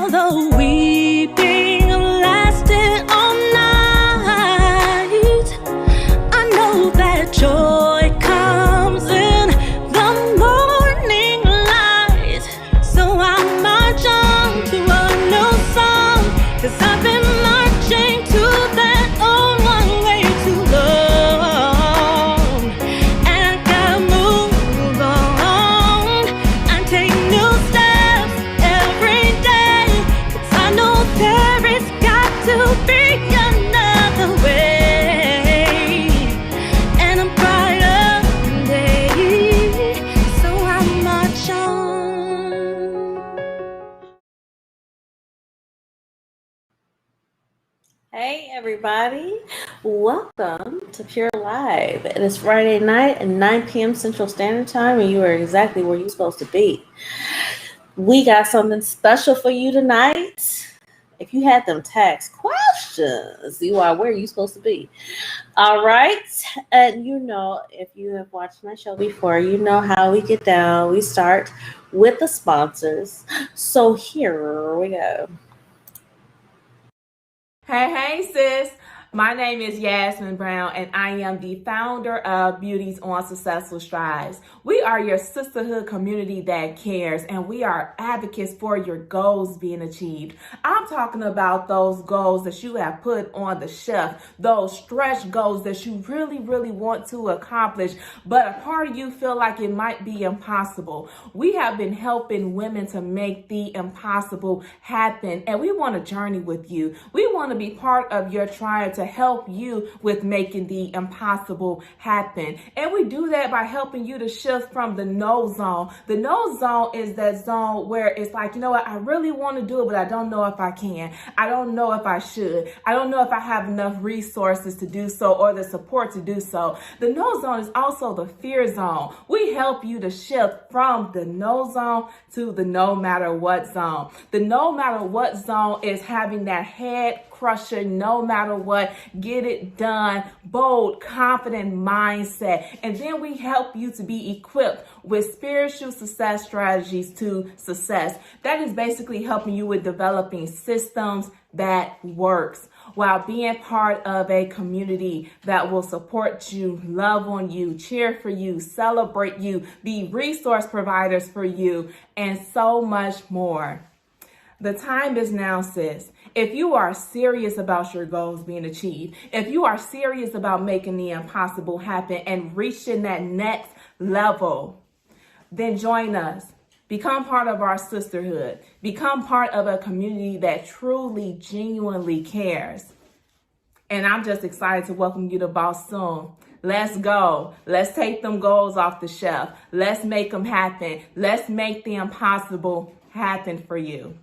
although weeping lasted all night, I know that joy comes in the morning light. So I march on to a new song, 'cause I've been marching to that old one way too long. And I gotta move on and take new steps every day, 'cause I know there has got to be another way, and a brighter day. So I march on. Hey everybody, welcome to PURELive. It is Friday night at 9 p.m. Central Standard Time, and you are exactly where you're supposed to be. We got something special for you tonight. If you had them tax questions, you are where you're supposed to be. All right, and you know, if you have watched my show before, you know how we get down. We start with the sponsors. So here we go. Hey, sis. My name is Yasmin Brown, and I am the founder of Beauties on Successful Strides. We are your sisterhood community that cares, and we are advocates for your goals being achieved. I'm talking about those goals that you have put on the shelf, those stretch goals that you really, really want to accomplish, but a part of you feel like it might be impossible. We have been helping women to make the impossible happen, and we want to journey with you. We want to be part of your tribe to help you with making the impossible happen. And we do that by helping you to shift from the no zone. The no zone is that zone where it's like, you know what, I really want to do it, but I don't know if I can. I don't know if I should. I don't know if I have enough resources to do so or the support to do so. The no zone is also the fear zone. We help you to shift from the no zone to the no matter what zone. The no matter what zone is having that head crusher, no matter what, get it done, bold, confident mindset. And then we help you to be equipped with spiritual success strategies to success. That is basically helping you with developing systems that works while being part of a community that will support you, love on you, cheer for you, celebrate you, be resource providers for you, and so much more. The time is now, sis. If you are serious about your goals being achieved, if you are serious about making the impossible happen and reaching that next level, then join us. Become part of our sisterhood. Become part of a community that truly, genuinely cares. And I'm just excited to welcome you to Boss soon. Let's go. Let's take them goals off the shelf. Let's make them happen. Let's make the impossible happen for you.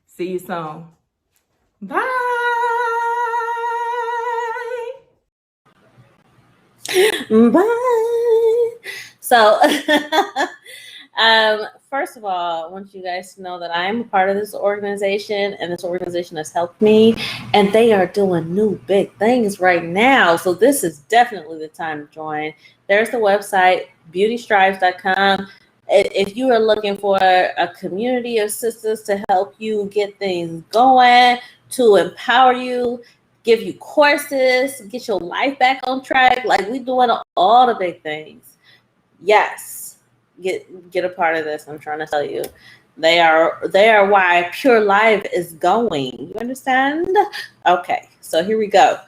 See you soon. Bye. Bye. So, first of all, I want you guys to know that I am a part of this organization, and this organization has helped me, and they are doing new big things right now. So this is definitely the time to join. There's the website, beautystrives.com. If you are looking for a community of sisters to help you get things going, to empower you, give you courses, get your life back on track, like we doing all the big things. Yes, get a part of this. I'm trying to tell you, they are why PURELive is going. You understand? Okay, so here we go.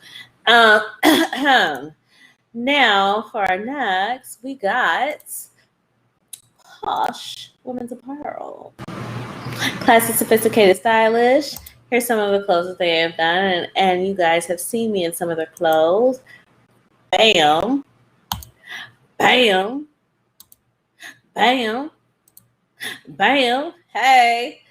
Now for our next, we got Posh Women's Apparel. Classy, sophisticated, stylish. Here's some of the clothes that they have done, and you guys have seen me in some of their clothes. Bam. Bam. Bam. Bam. Hey.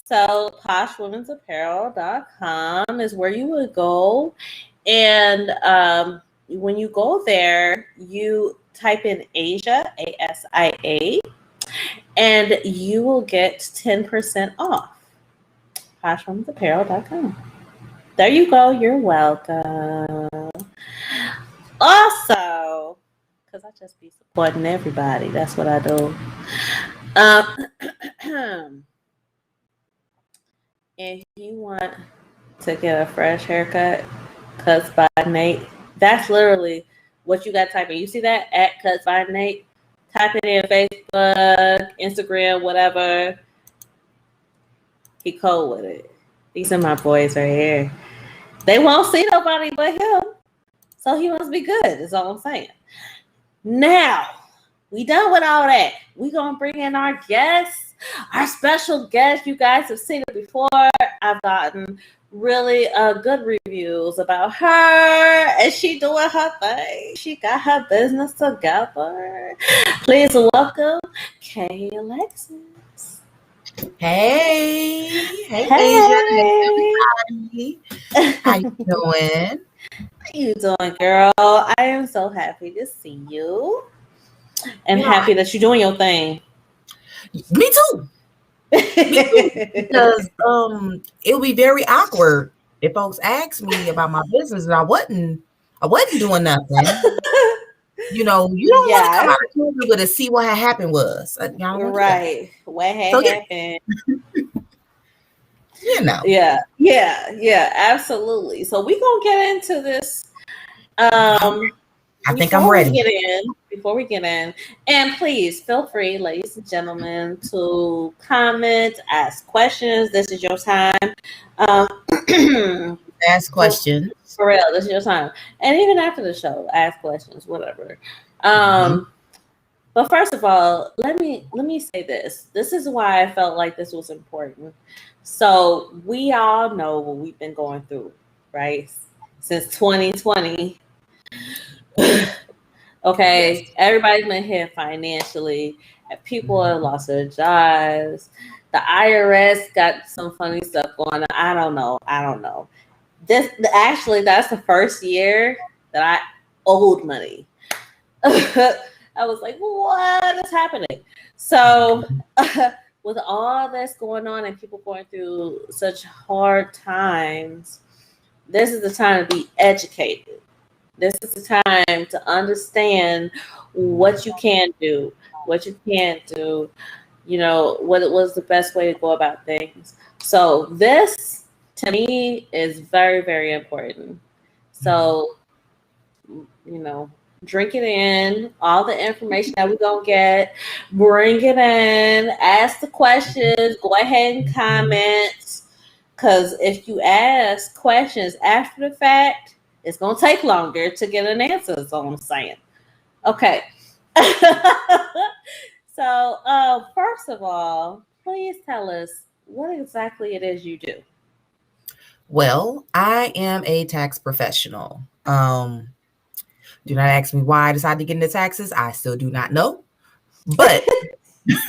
So poshwomensapparel.com is where you would go. And when you go there, you type in Asia, ASIA, and you will get 10% off. poshwomensapparel.com. There you go. You're welcome. Also, because I just be supporting everybody. That's what I do. You want to get a fresh haircut? Cuts by Nate. That's literally what you got to type in. You see that at Cuts by Nate? Type it in Facebook, Instagram, whatever. He cold with it. These are my boys right here. They won't see nobody but him, so he must be good. Is all I'm saying. Now we done with all that. We gonna bring in our guests, our special guest. You guys have seen it before. I've gotten really good reviews about her, and she doing her thing. She got her business together. Please welcome Alexis. Hey, Asia. Hey, everybody. How you doing? How you doing, girl? I am so happy to see you, and happy that you're doing your thing. Me too. Because it would be very awkward if folks asked me about my business and I wasn't doing nothing. You don't want to come out of COVID with a see what had happened was. Right. What had happened. Yeah, absolutely. So we're gonna get into this. I think I'm ready. Before we get in, and please feel free, ladies and gentlemen, to comment, ask questions. This is your time. Ask questions. For real, this is your time. And even after the show, ask questions, whatever. But first of all, let me say this. This is why I felt like this was important. So we all know what we've been going through, right? Since 2020. Okay, yes. Everybody's been hit financially. People have lost their jobs. The IRS got some funny stuff going on. I don't know. That's the first year that I owed money. I was like, what is happening? So with all this going on and people going through such hard times, this is the time to be educated. This is the time to understand what you can do, what you can't do, what was the best way to go about things. So this, to me, is very, very important. So, drink it in, all the information that we're going to get, bring it in, ask the questions, go ahead and comment. Because if you ask questions after the fact, it's going to take longer to get an answer, is all I'm saying. Okay. So, first of all, please tell us what exactly it is you do. Well, I am a tax professional. Do not ask me why I decided to get into taxes. I still do not know. But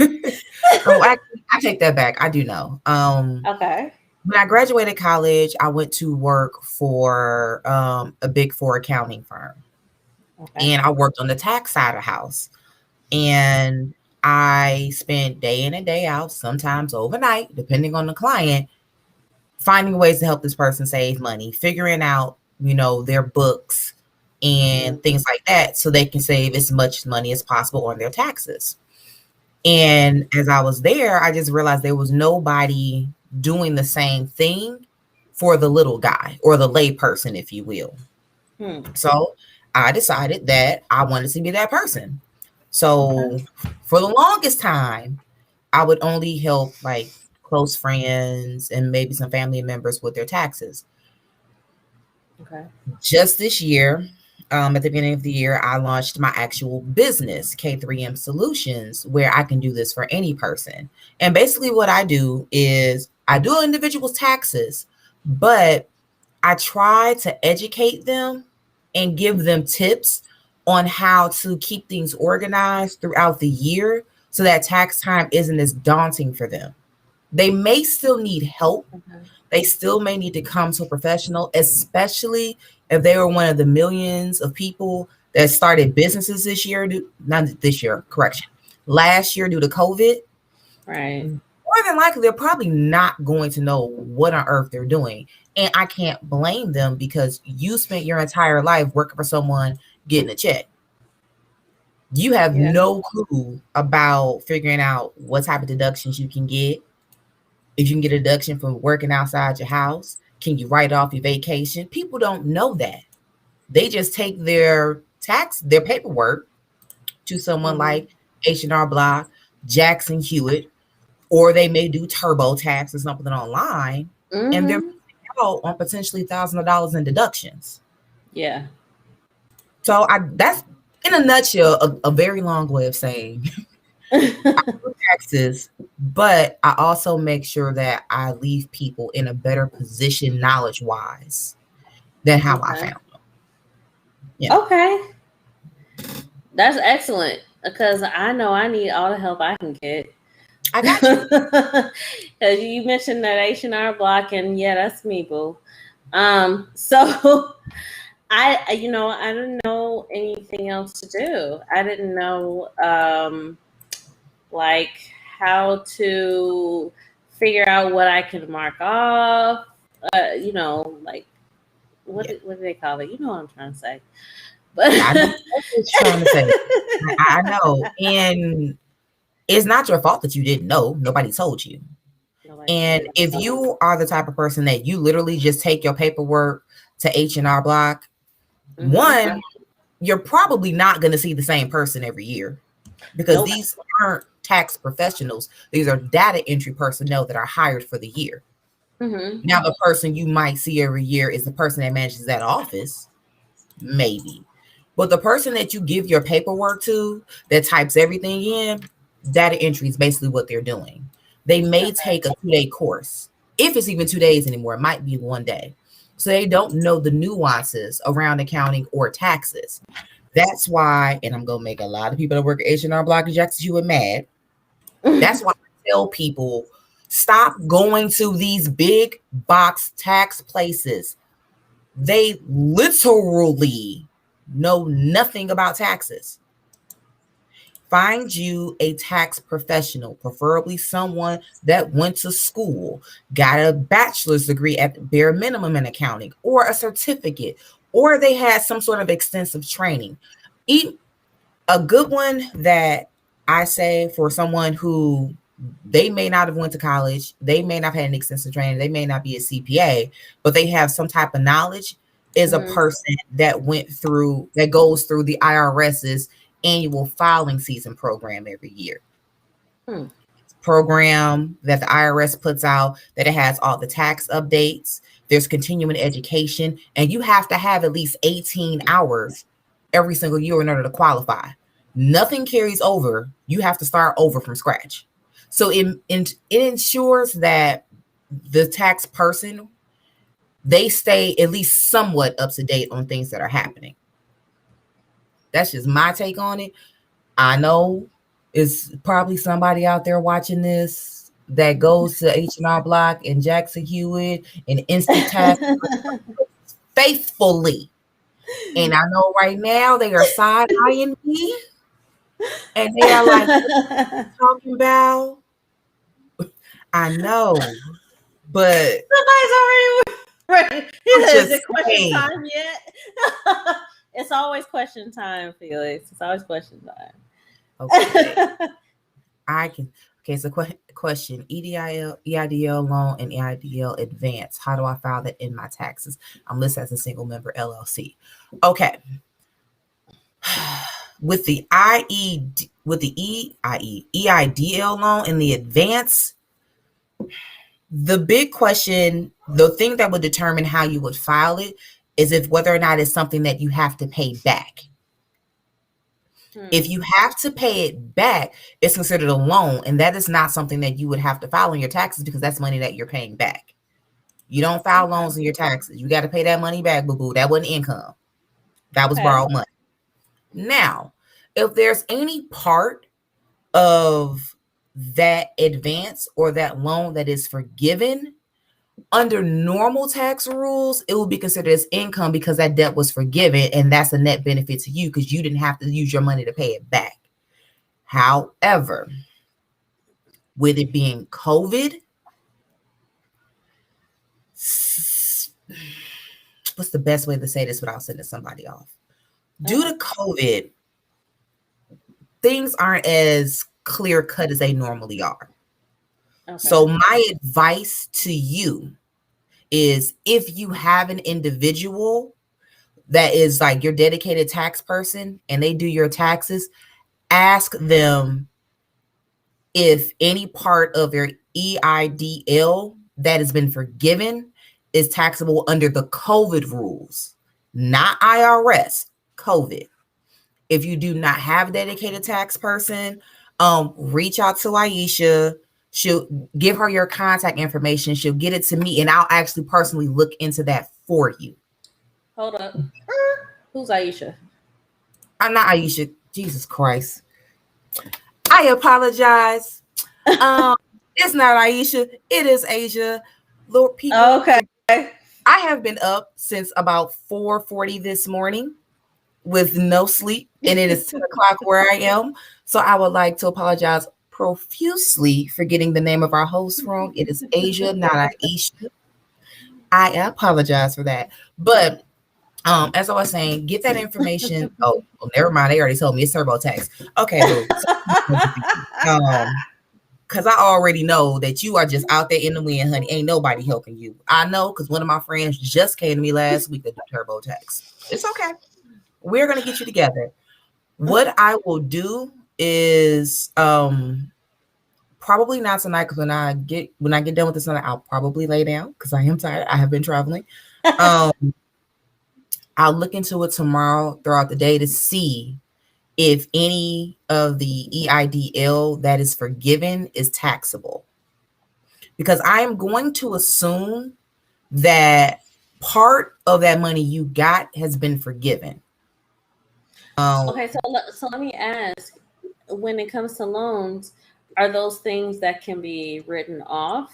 actually, I take that back. I do know. Okay. When I graduated college, I went to work for a Big Four accounting firm. Okay. And I worked on the tax side of the house. And I spent day in and day out, sometimes overnight, depending on the client, finding ways to help this person save money, figuring out, their books and things like that so they can save as much money as possible on their taxes. And as I was there, I just realized there was nobody doing the same thing for the little guy or the lay person, if you will. So I decided that I wanted to be that person. So for the longest time, I would only help like close friends and maybe some family members with their taxes. Okay. Just this year, at the beginning of the year, I launched my actual business, K3M Solutions, where I can do this for any person. And basically what I do is I do individuals' taxes, but I try to educate them and give them tips on how to keep things organized throughout the year so that tax time isn't as daunting for them. They may still need help. They still may need to come to a professional, especially if they were one of the millions of people that started businesses last year due to COVID. Right. More than likely, they're probably not going to know what on earth they're doing. And I can't blame them because you spent your entire life working for someone getting a check. You have no clue about figuring out what type of deductions you can get, If you can get a deduction for working outside your house, can you write off your vacation? People don't know that. They just take their paperwork to someone like H&R Block, Jackson Hewitt, or they may do TurboTax or something online, and they're out on potentially thousands of dollars in deductions. Yeah. So that's in a nutshell a very long way of saying I do taxes, but I also make sure that I leave people in a better position knowledge wise than how I found them. Yeah. Okay. That's excellent because I know I need all the help I can get. I got you. Because you mentioned that H&R Block, and yeah, that's me, boo. So I didn't know anything else to do. I didn't know like how to figure out what I can mark off. Like what do they call it? You know what I'm trying to say. But I know what you're trying to say. I know, and it's not your fault that you didn't know. Nobody told you. And if you are the type of person that you literally just take your paperwork to H&R Block, one, you're probably not going to see the same person every year because these aren't tax professionals. These are data entry personnel that are hired for the year. Now, the person you might see every year is the person that manages that office, maybe. But the person that you give your paperwork to that types everything in, data entry is basically what they're doing. They may take a 2-day course. If it's even 2 days anymore, it might be 1 day. So they don't know the nuances around accounting or taxes. That's why, and I'm going to make a lot of people that work at H&R Block and Jackson Hewitt mad. That's why I tell people, stop going to these big box tax places. They literally know nothing about taxes. Find you a tax professional, preferably someone that went to school, got a bachelor's degree at the bare minimum in accounting, or a certificate, or they had some sort of extensive training. A good one that I say for someone who they may not have went to college, they may not have had an extensive training, they may not be a CPA, but they have some type of knowledge, is a person that goes through the IRS's annual filing season program every year. Program that the IRS puts out, that it has all the tax updates, there's continuing education, and you have to have at least 18 hours every single year in order to qualify. Nothing carries over. You have to start over from scratch. So it ensures that the tax person, they stay at least somewhat up to date on things that are happening. That's just my take on it. I know it's probably somebody out there watching this that goes to H&R Block and Jackson Hewitt and Instant Tax faithfully. And I know right now they are side-eyeing me. And they are like, what are you talking about? I know. But somebody's already ready. Is it question saying. time yet? It's always question time, Felix. It's always question time. Okay. Okay, so question. EIDL loan and EIDL advance. How do I file that in my taxes? I'm listed as a single member LLC. Okay. With the EIDL loan and the advance, the big question, the thing that would determine how you would file it is if whether or not it's something that you have to pay back. If you have to pay it back, it's considered a loan, and that is not something that you would have to file on your taxes because that's money that you're paying back. You don't file loans in your taxes. You got to pay that money back, boo-boo. That wasn't income. That was borrowed money. Now, if there's any part of that advance or that loan that is forgiven, under normal tax rules, it will be considered as income because that debt was forgiven, and that's a net benefit to you because you didn't have to use your money to pay it back. However, with it being COVID, what's the best way to say this without sending somebody off? Due to COVID, things aren't as clear cut as they normally are. Okay. So my advice to you is, if you have an individual that is like your dedicated tax person and they do your taxes, ask them if any part of your EIDL that has been forgiven is taxable under the COVID rules, not IRS, COVID. If you do not have a dedicated tax person, reach out to Aisha. She'll give her your contact information. She'll get it to me, and I'll actually personally look into that for you. Hold up. Who's Aisha? I'm not Aisha. Jesus Christ. I apologize. It's not Aisha. It is Asia. Lord, people. Okay. I have been up since about 4:40 this morning with no sleep, and it is 10 o'clock where I am. So I would like to apologize profusely for getting the name of our host wrong. It is Asia, not Aisha. I apologize for that. But as I was saying, get that information. Oh, well, never mind. They already told me it's TurboTax. Okay, boo. Because I already know that you are just out there in the wind, honey. Ain't nobody helping you. I know, because one of my friends just came to me last week to do TurboTax. It's okay. We're going to get you together. What I will do is probably not tonight, because when I get done with this tonight, I'll probably lay down because I am tired. I have been traveling. I'll look into it tomorrow throughout the day to see if any of the EIDL that is forgiven is taxable. Because I am going to assume that part of that money you got has been forgiven. Okay, so let me ask, when it comes to loans, are those things that can be written off?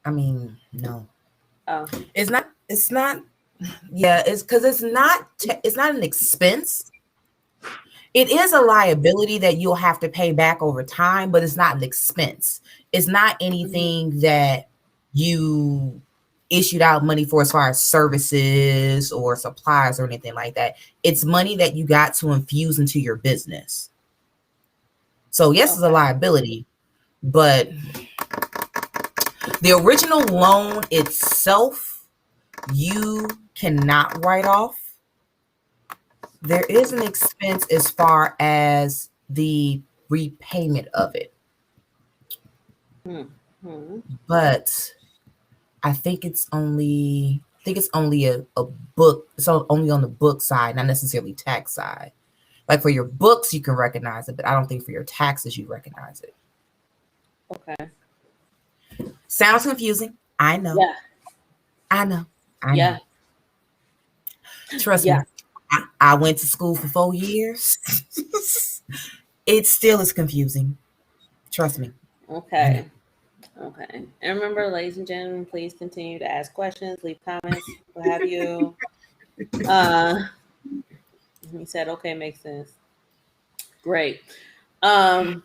I mean, no. Oh. It's not. Yeah, it's because it's not an expense. It is a liability that you'll have to pay back over time, but it's not an expense. It's not anything that you issued out money for as far as services or supplies or anything like that. It's money that you got to infuse into your business. So yes, it's a liability, but the original loan itself, you cannot write off. There is an expense as far as the repayment of it. But I think it's only a book. So only on the book side, not necessarily tax side. Like for your books, you can recognize it, but I don't think for your taxes you recognize it. Okay. Sounds confusing. I know. Yeah. I know. Yeah. Trust me. I went to school for 4 years. It still is confusing. Trust me. Okay. Okay. And remember, ladies and gentlemen, please continue to ask questions, leave comments, what have you. He said, okay, makes sense. Great. I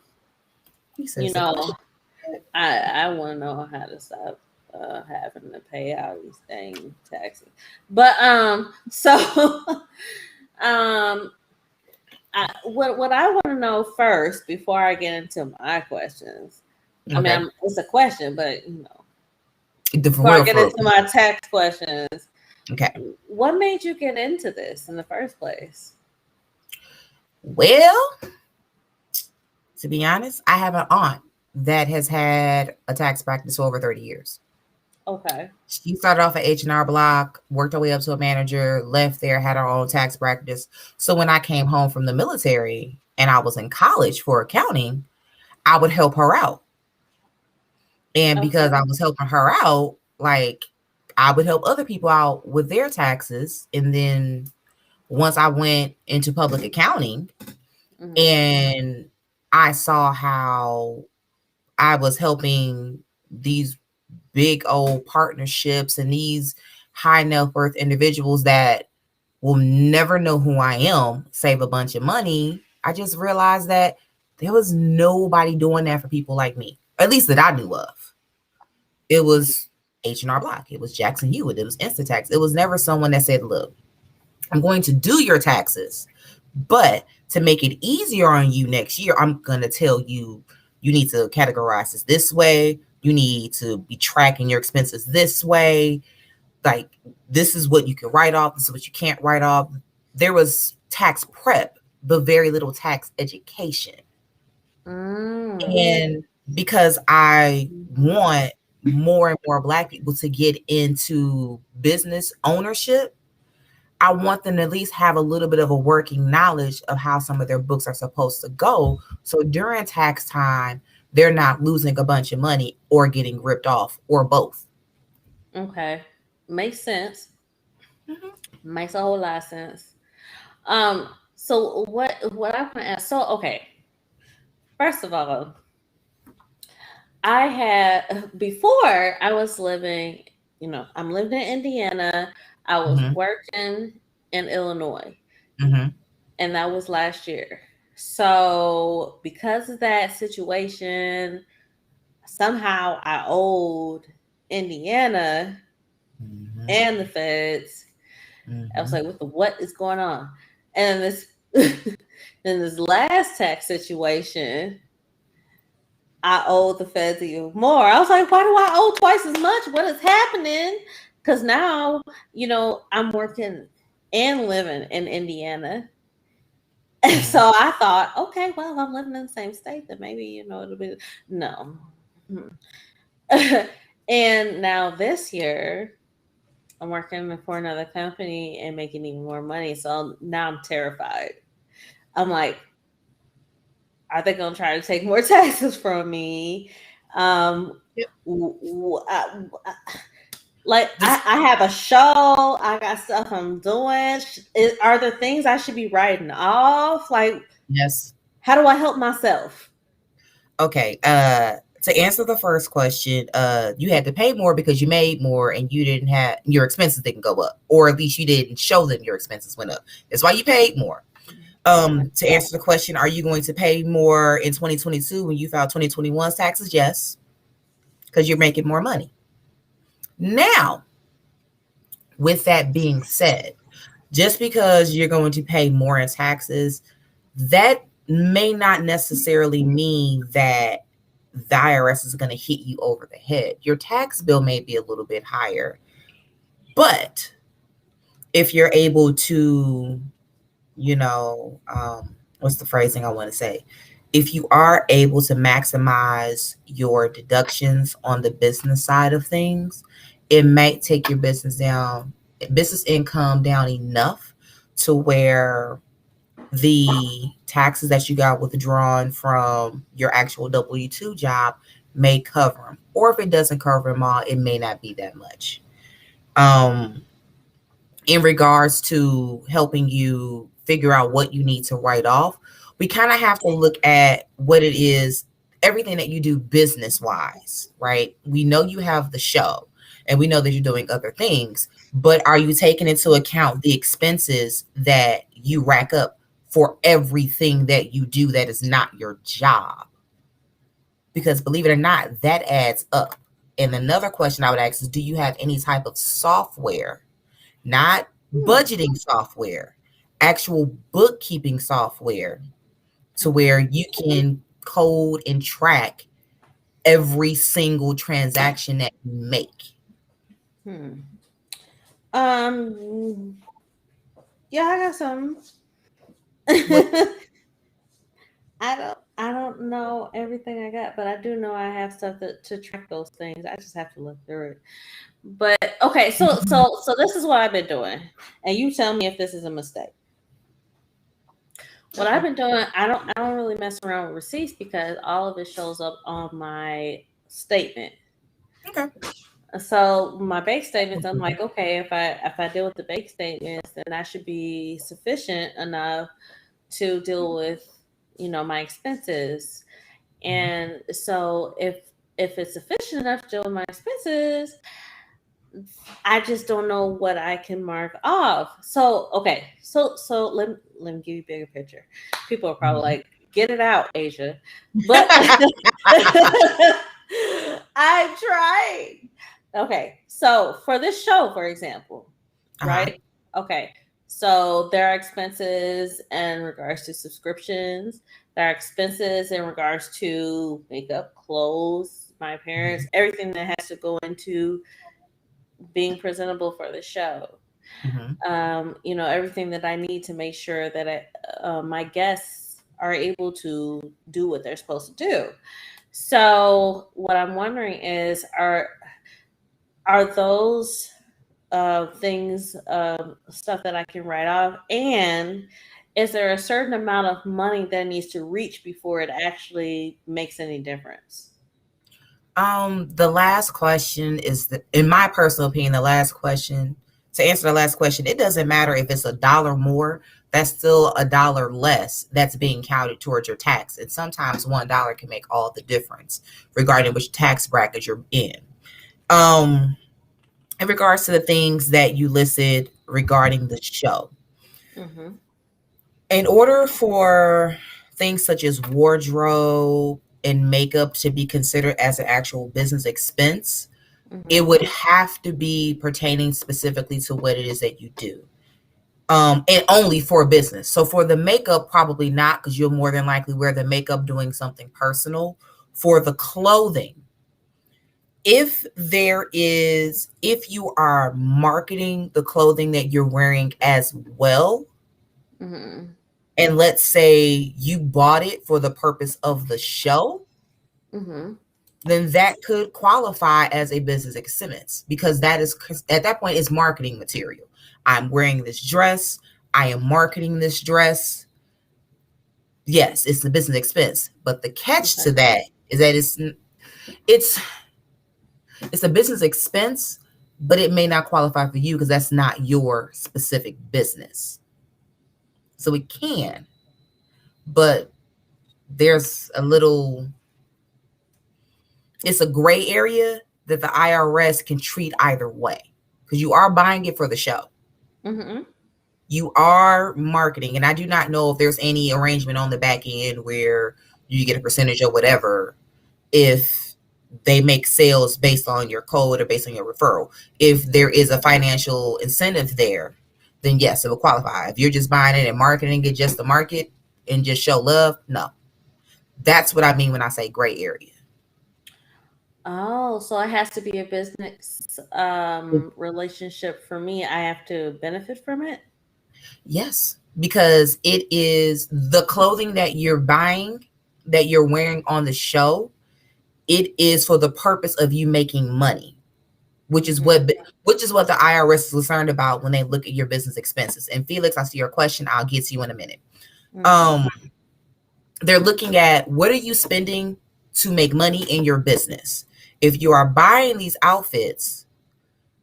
want to know how to stop having to pay out these dang taxes. But what I want to know first before I get into my questions. Okay. I mean, it's a question, but before I get into my tax questions, okay, what made you get into this in the first place? Well, to be honest, I have an aunt that has had a tax practice for over 30 years. Okay. She started off at H&R Block, worked her way up to a manager, left there, had her own tax practice. So when I came home from the military and I was in college for accounting, I would help her out. And because I was helping her out, like I would help other people out with their taxes. And then once I went into public accounting and I saw how I was helping these big old partnerships and these high net worth individuals that will never know who I am, save a bunch of money, I just realized that there was nobody doing that for people like me, at least that I knew of. It was H&R Block. It was Jackson Hewitt. It was Instatax. It was never someone that said, look, I'm going to do your taxes, But to make it easier on you next year, I'm going to tell you, you need to categorize this way. You need to be tracking your expenses this way. Like, this is what you can write off. This is what you can't write off. There was tax prep, but very little tax education. And because I want more and more Black people to get into business ownership, I want them to at least have a little bit of a working knowledge of how some of their books are supposed to go. So during tax time, they're not losing a bunch of money or getting ripped off, or both. Okay. Makes sense. Mm-hmm. Makes a whole lot of sense. So what I want to ask, so okay. First of all, I had, before I was living, I'm living in Indiana. I was Mm-hmm. working in Illinois, Mm-hmm. and that was last year. So because of that situation, somehow I owed Indiana Mm-hmm. and the feds. I was Mm-hmm. like, what is going on? And this in this last tax situation, I owed the feds even more. I was like, why do I owe twice as much? What is happening? Because now, I'm working and living in Indiana. And so I thought, okay, well, I'm living in the same state, then maybe, it'll be no. And now this year, I'm working for another company and making even more money. So now I'm terrified. I'm like, are they going to try to take more taxes from me? Yep. Like, I have a show. I got stuff I'm doing. Are there things I should be writing off? Like, Yes. how do I help myself? Okay. To answer the first question, you had to pay more because you made more and you didn't have, your expenses didn't go up, or at least you didn't show them your expenses went up. That's why you paid more. To answer the question, are you going to pay more in 2022 when you file 2021's taxes? Yes, because you're making more money. Now, with that being said, just because you're going to pay more in taxes, that may not necessarily mean that the IRS is going to hit you over the head. Your tax bill may be a little bit higher, but if you're able to, what's the phrasing I want to say? If you are able to maximize your deductions on the business side of things, it might take your business income down enough to where the taxes that you got withdrawn from your actual W-2 job may cover them. Or if it doesn't cover them all, it may not be that much. In regards to helping you figure out what you need to write off, we kind of have to look at what it is, everything that you do business-wise, right? We know you have the show and we know that you're doing other things, but are you taking into account the expenses that you rack up for everything that you do that is not your job? Because believe it or not, that adds up. And another question I would ask is, do you have any type of software, not budgeting software, actual bookkeeping software, to where you can code and track every single transaction that you make? Yeah, I got some. I don't know everything I got, but I do know I have stuff to track those things. I just have to look through it. But okay, so this is what I've been doing, and you tell me if this is a mistake. What I've been doing, I don't really mess around with receipts because all of it shows up on my statement. Okay. So my bank statements, I'm like, okay, if I deal with the bank statements, then that should be sufficient enough to deal with, my expenses. And so if it's sufficient enough to deal with my expenses, I just don't know what I can mark off. So okay, so let me give you a bigger picture. People are probably like, get it out, Asia. But I tried. Okay, so for this show, for example, right? Okay, So there are expenses in regards to subscriptions. There are expenses in regards to makeup, clothes, my parents, everything that has to go into being presentable for the show. Everything that I need to make sure that my guests are able to do what they're supposed to do. So what I'm wondering is, are those things, stuff that I can write off, and is there a certain amount of money that needs to reach before it actually makes any difference? The last question is, in my personal opinion, to answer the last question, it doesn't matter if it's $1 more, that's still $1 less that's being counted towards your tax. And sometimes $1 can make all the difference regarding which tax bracket you're in. In regards to the things that you listed regarding the show, in order for things such as wardrobe and makeup to be considered as an actual business expense, it would have to be pertaining specifically to what it is that you do. And only for business. So for the makeup, probably not, because you'll more than likely wear the makeup doing something personal. For the clothing, if you are marketing the clothing that you're wearing as well, and let's say you bought it for the purpose of the show, then that could qualify as a business expense, because that is, at that point, it's marketing material. I'm wearing this dress. I am marketing this dress. Yes, it's the business expense. But the catch to that is that it's a business expense, but it may not qualify for you because that's not your specific business. So it can, but there's it's a gray area that the IRS can treat either way, because you are buying it for the show. You are marketing, and I do not know if there's any arrangement on the back end where you get a percentage or whatever if they make sales based on your code or based on your referral. If there is a financial incentive there, then yes, it will qualify. If you're just buying it and marketing it just to market and just show love, no. That's what I mean when I say gray area. Oh, so it has to be a business relationship for me. I have to benefit from it? Yes, because it is the clothing that you're buying, that you're wearing on the show. It is for the purpose of you making money, which is what the IRS is concerned about when they look at your business expenses. And Felix, I see your question. I'll get to you in a minute. They're looking at, what are you spending to make money in your business? If you are buying these outfits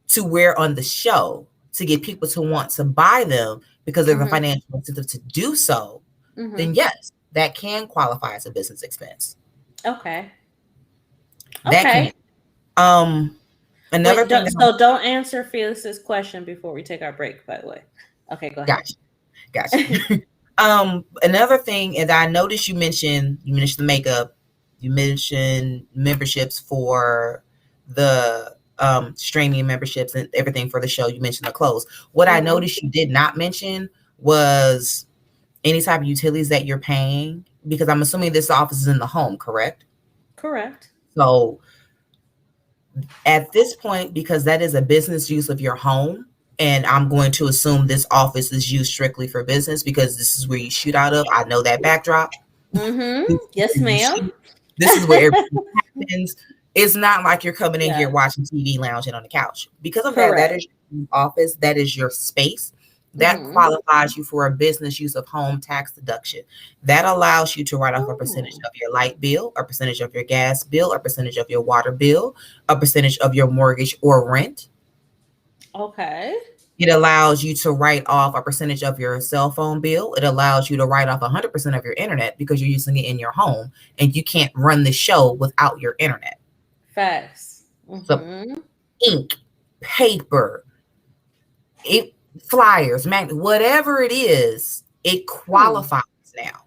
to wear on the show to get people to want to buy them because there's a financial incentive to do so, then yes, that can qualify as a business expense. Okay. That can. Another thing. So don't answer Felix's question before we take our break, by the way. Okay, go ahead. Gotcha. Another thing, and I noticed you mentioned the makeup, you mentioned memberships for the streaming memberships and everything for the show. You mentioned the clothes. What I noticed you did not mention was any type of utilities that you're paying, because I'm assuming this office is in the home, correct? Correct. So at this point, because that is a business use of your home, and I'm going to assume this office is used strictly for business because this is where you shoot out of. I know that backdrop. Yes, ma'am. This is where everything happens. It's not like you're coming in here watching TV, lounging on the couch. Because of that, that is your office. That is your space. That qualifies you for a business use of home tax deduction. That allows you to write off a percentage of your light bill, a percentage of your gas bill, a percentage of your water bill, a percentage of your mortgage or rent. Okay. It allows you to write off a percentage of your cell phone bill. It allows you to write off 100% of your internet because you're using it in your home, and you can't run the show without your internet. Facts. So ink, paper, flyers, whatever it is, it qualifies now.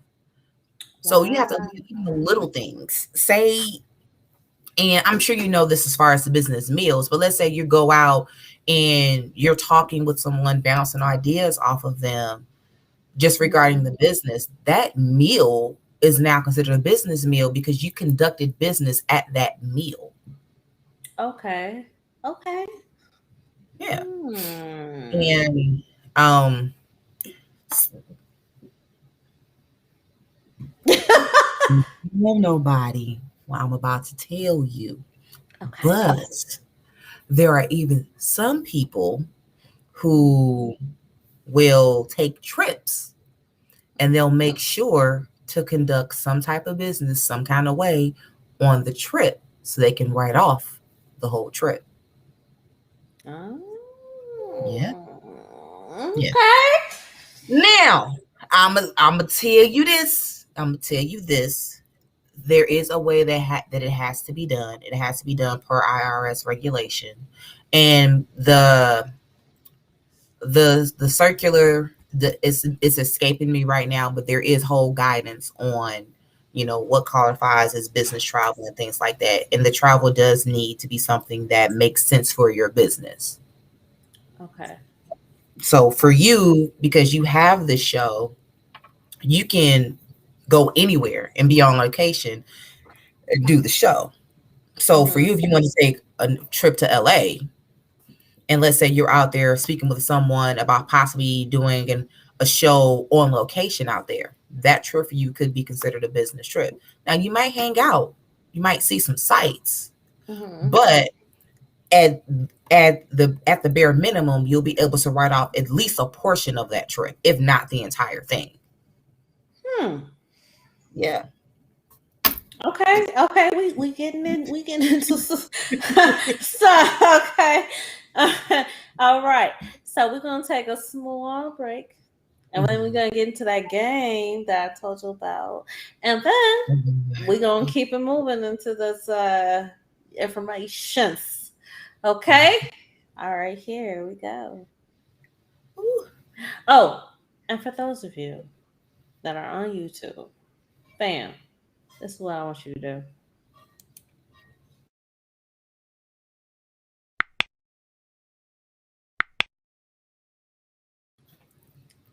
So you have to do the little things. Say And I'm sure you know this as far as the business meals, but let's say you go out and you're talking with someone, bouncing ideas off of them just regarding the business. That meal is now considered a business meal because you conducted business at that meal. Okay. Okay. Yeah. Hmm. And um no nobody what I'm about to tell you. Okay. But there are even some people who will take trips and they'll make sure to conduct some type of business some kind of way on the trip so they can write off the whole trip. Yeah. Oh, Yeah. okay. Now, I'm gonna tell you this. I'm gonna tell you this. There is a way that it has to be done. It has to be done per IRS regulation, and the circular it's escaping me right now, but there is whole guidance on what qualifies as business travel and things like that. And the travel does need to be something that makes sense for your business. Okay. So for you, because you have this show, you can go anywhere and be on location and do the show. So for you, if you want to take a trip to LA, and let's say you're out there speaking with someone about possibly doing a show on location out there, that trip for you could be considered a business trip. Now you might hang out, you might see some sights, but at at the bare minimum, you'll be able to write off at least a portion of that trip, if not the entire thing. Yeah. Okay. Okay. We getting in. We getting into so okay. All right. So we're gonna take a small break, and then we're gonna get into that game that I told you about, and then we're gonna keep it moving into this informations. Okay. All right. Here we go. Oh, and for those of you that are on YouTube, bam, this is what I want you to do.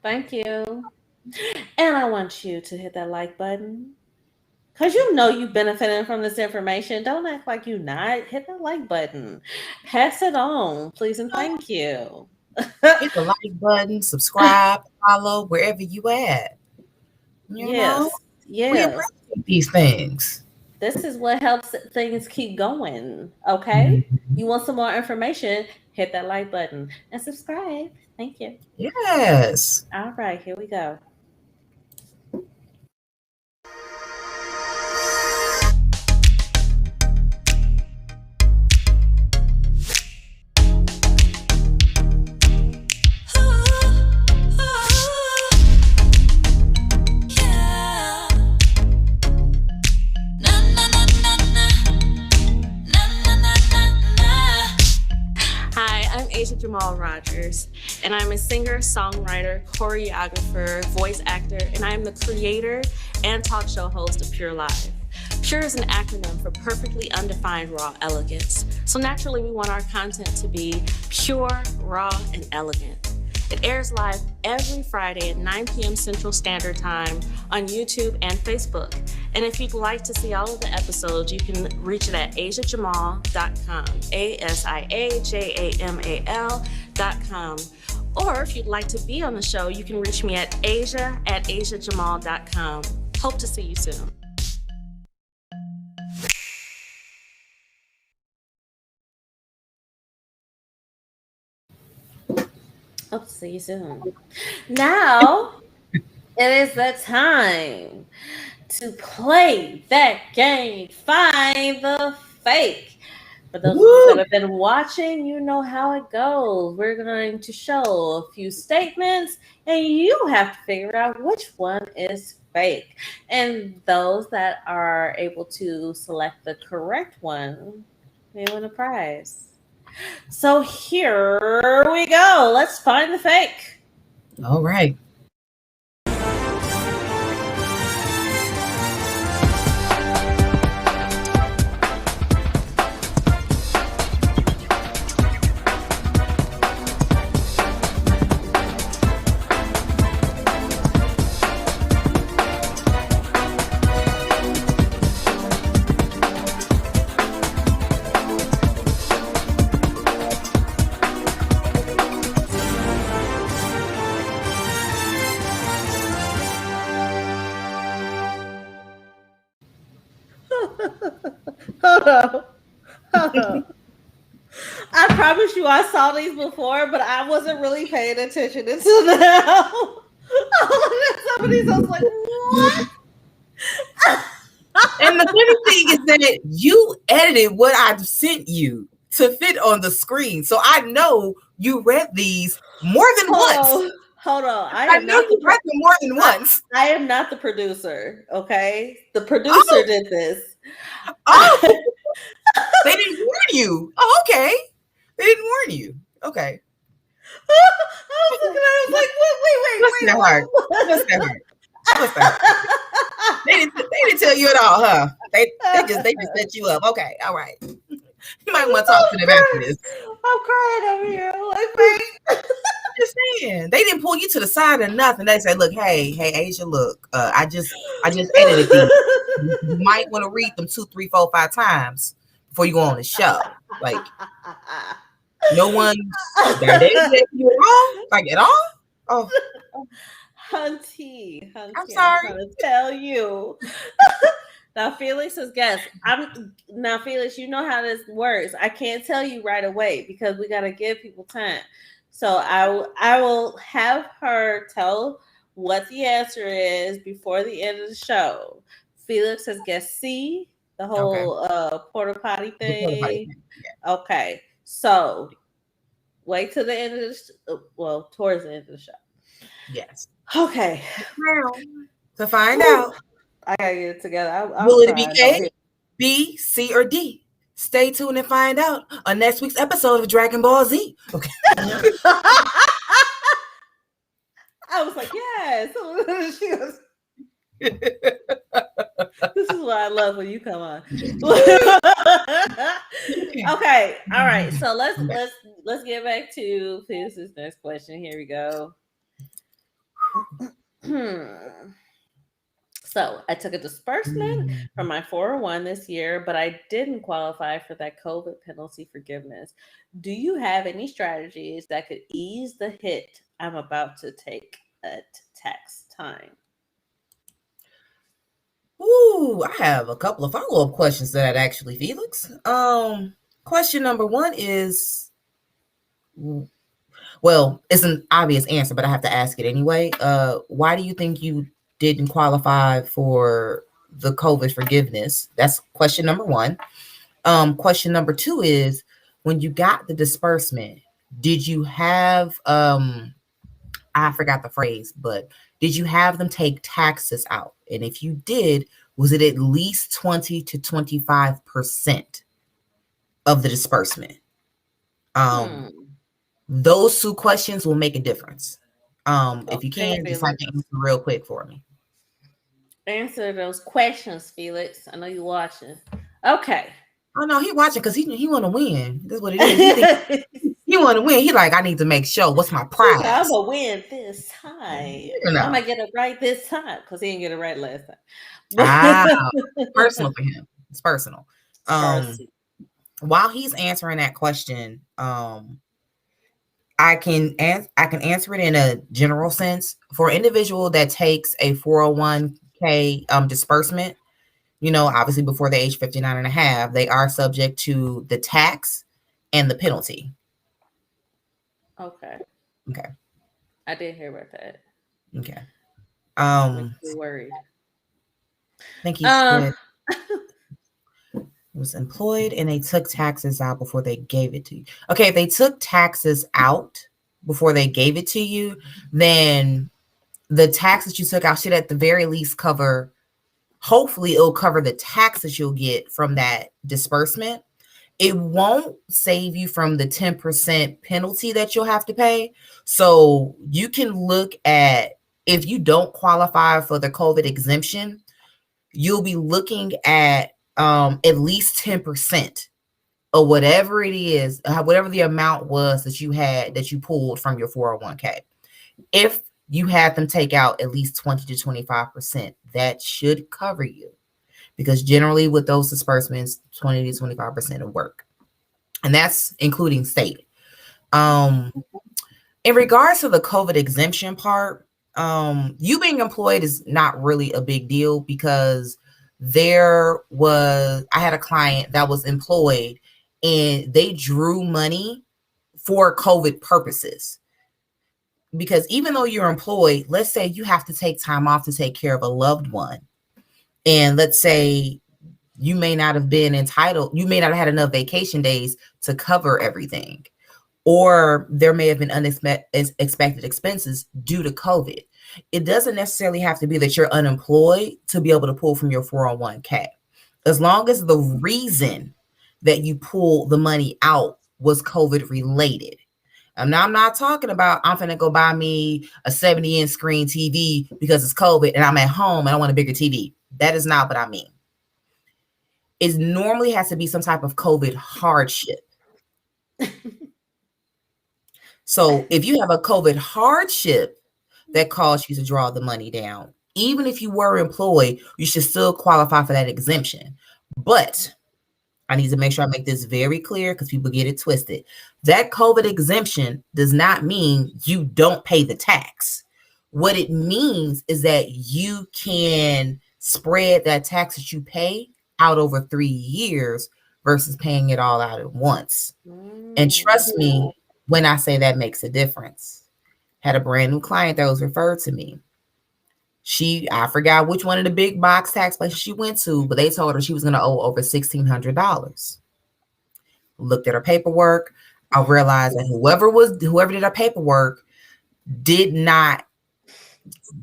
Thank you. And I want you to hit that like button. Because you know you benefiting from this information. Don't act like you not. Hit that like button. Pass it on, please and thank you. Hit the like button, subscribe, follow wherever you at. Yes. We Yes. appreciate these things. This is what helps things keep going. Okay? You want some more information? Hit that like button and subscribe. Thank you. Yes. All right, here we go. Jamal Rogers, and I'm a singer, songwriter, choreographer, voice actor, and I am the creator and talk show host of PURELive. PURE is an acronym for Perfectly Undefined Raw Elegance. So naturally, we want our content to be pure, raw, and elegant. It airs live every Friday at 9 p.m. Central Standard Time on YouTube and Facebook. And if you'd like to see all of the episodes, you can reach it at asiajamal.com, ASIAJAMAL.com. Or if you'd like to be on the show, you can reach me at asia@asiajamal.com. Hope to see you soon. Hope to see you soon. Now, it is the time to play that game, Find the Fake. For those of you that have been watching, you know how it goes. We're going to show a few statements, and you have to figure out which one is fake. And those that are able to select the correct one, they win a prize. So here we go. Let's find the fake. All right. promise you I saw these before, but I wasn't really paying attention until now. Some of these I was like, what? And the funny thing is that you edited what I've sent you to fit on the screen. So I know you read these more than once. Hold on. I know you read them more than once. I am not the producer, okay? The producer did this. Oh, they didn't warn you. Oh, okay. They didn't warn you. Okay. I was looking at it, I was like, wait. What's that? They didn't tell you at all, huh? They just set you up. Okay, all right. You might want to talk to them after this. I'm crying over here. Like, wait. I'm just saying, they didn't pull you to the side or nothing. They said, "Look, hey, Asia, look, I just edited these. You might want to read them 2, 3, 4, 5 times before you go on the show. Like, no one that they did you wrong, like at all. Oh, Hunty, I'm sorry. I'm trying to tell you." Now Felix is guest. Now Felix, you know how this works. I can't tell you right away because we gotta give people time. So I will have her tell what the answer is before the end of the show. Felix has guessed C, the whole porta potty thing. Yeah. Okay, so wait till the end of the towards the end of the show. Yes. Okay. To find out. I gotta get it together. Will it be A, B, C, or D? Stay tuned and find out on next week's episode of Dragon Ball Z. Okay. I was like, yes. She goes, this is what I love when you come on. Okay, all right. So let's get back to this next question. Here we go. So I took a disbursement from my 401 this year, but I didn't qualify for that COVID penalty forgiveness. Do you have any strategies that could ease the hit I'm about to take at tax time? Ooh, I have a couple of follow-up questions to that actually, Felix. Question number 1 is, well, it's an obvious answer, but I have to ask it anyway. Why do you think you didn't qualify for the COVID forgiveness? That's question number 1. Question number 2 is, when you got the disbursement, did you have, I forgot the phrase, but did you have them take taxes out? And if you did, was it at least 20 to 25% of the disbursement? Those 2 questions will make a difference. If you can, just like answer real quick for me. Answer those questions, Felix. I know you're watching. Okay. Oh no, he watching because he want to win. That's what it is. He want to win. He like, I need to make sure. What's my prize? I'm gonna win this time. I'm gonna get it right this time because he didn't get it right last time. Personal for him. It's personal. While he's answering that question, I can answer it in a general sense. For an individual that takes a 401k disbursement, obviously before the age 59 and a half, they are subject to the tax and the penalty. Okay. I didn't hear about that. Okay. Worried. I think he said was employed and they took taxes out before they gave it to you. Okay, if they took taxes out before they gave it to you, then the taxes you took out should at the very least cover, hopefully it'll cover the taxes you'll get from that disbursement. It won't save you from the 10% penalty that you'll have to pay. So you can look at, if you don't qualify for the COVID exemption, you'll be looking at least 10% of whatever it is, whatever the amount was that you had, that you pulled from your 401k. If you had them take out at least 20 to 25%, that should cover you. Because generally with those disbursements, 20 to 25% of work. And that's including state. In regards to the COVID exemption part, you being employed is not really a big deal, because I had a client that was employed and they drew money for COVID purposes. Because even though you're employed, let's say you have to take time off to take care of a loved one. And let's say you may not have been entitled, you may not have had enough vacation days to cover everything. Or there may have been unexpected expenses due to COVID. It doesn't necessarily have to be that you're unemployed to be able to pull from your 401k. As long as the reason that you pull the money out was COVID related. And now I'm not talking about I'm going to go buy me a 70-inch screen TV because it's COVID and I'm at home and I want a bigger TV. That is not what I mean. It normally has to be some type of COVID hardship. So if you have a COVID hardship that caused you to draw the money down, even if you were employed, you should still qualify for that exemption. But I need to make sure I make this very clear because people get it twisted. That COVID exemption does not mean you don't pay the tax. What it means is that you can spread that tax that you pay out over 3 years versus paying it all out at once. And trust me, when I say that makes a difference. Had a brand new client that was referred to me. I forgot which one of the big box tax places she went to, but they told her she was going to owe over $1,600. Looked at her paperwork. I realized that whoever did her paperwork did not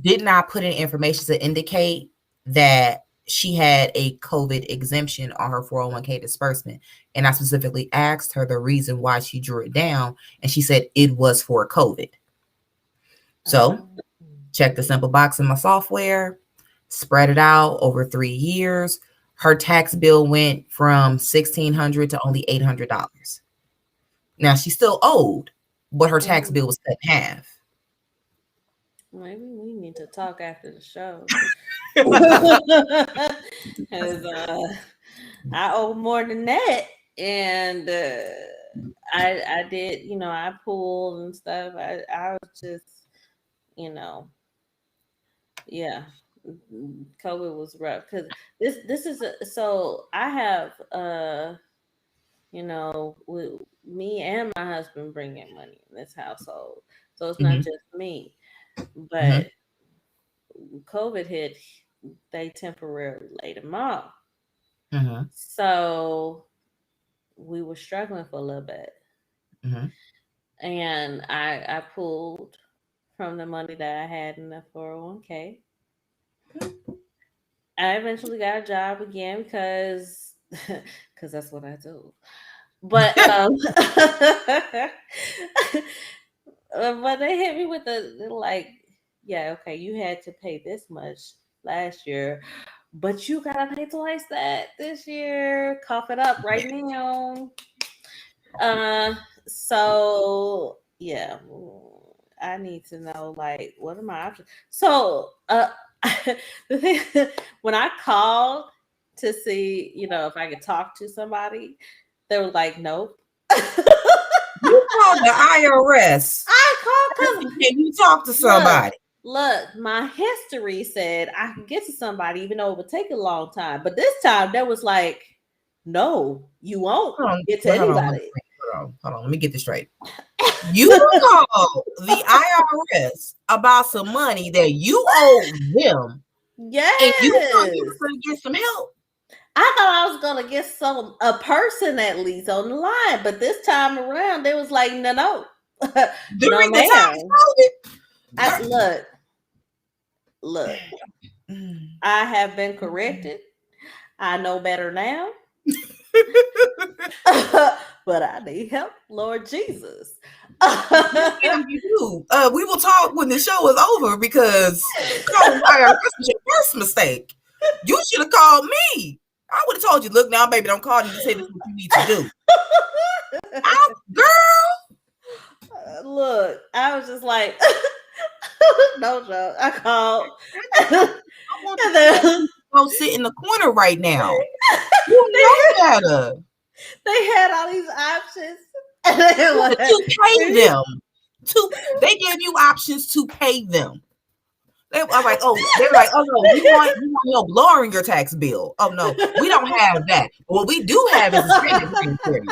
put in information to indicate that she had a COVID exemption on her 401k disbursement. And I specifically asked her the reason why she drew it down. And she said it was for COVID. So check the simple box in my software, spread it out over 3 years. Her tax bill went from $1,600 to only $800. Now she's still owed, but her tax bill was cut in half. Maybe we need to talk after the show. Because I owe more than that. And I did, I pulled and stuff. I was just, yeah, COVID was rough. Because this is, so I have, me and my husband bring in money in this household. So it's not just me. But COVID hit, they temporarily laid them off. So we were struggling for a little bit. And I pulled from the money that I had in the 401k. I eventually got a job again because that's what I do. But but they hit me with yeah, okay, you had to pay this much last year, but you gotta pay twice that this year. Cough it up right now. So yeah, I need to know what are my options. So the thing, when I called to see, if I could talk to somebody, they were like, nope. You called the IRS. I called because can you talk to somebody? Look, my history said I could get to somebody, even though it would take a long time. But this time, there was like, no, you won't get to anybody. Hold on. Let me get this straight. You called the IRS about some money that you owe them. Yes. And you thought you were going to get some help. I thought I was gonna get a person at least on the line, but this time around they was like, no. During no, the time, look. I have been corrected. I know better now. But I need help, Lord Jesus. We will talk when the show is over because IRS was your first mistake. You should have called me. I would have told you, look now, baby, don't call you to say this is what you need to do. Girl. Look, I was just like, no joke. I called. I want to go sit in the corner right now. You know better. They had all these options. To pay them. They gave you options to pay them. They were like, oh no, we want help lowering your tax bill. Oh no, we don't have that. What we do have is a credit rating for you.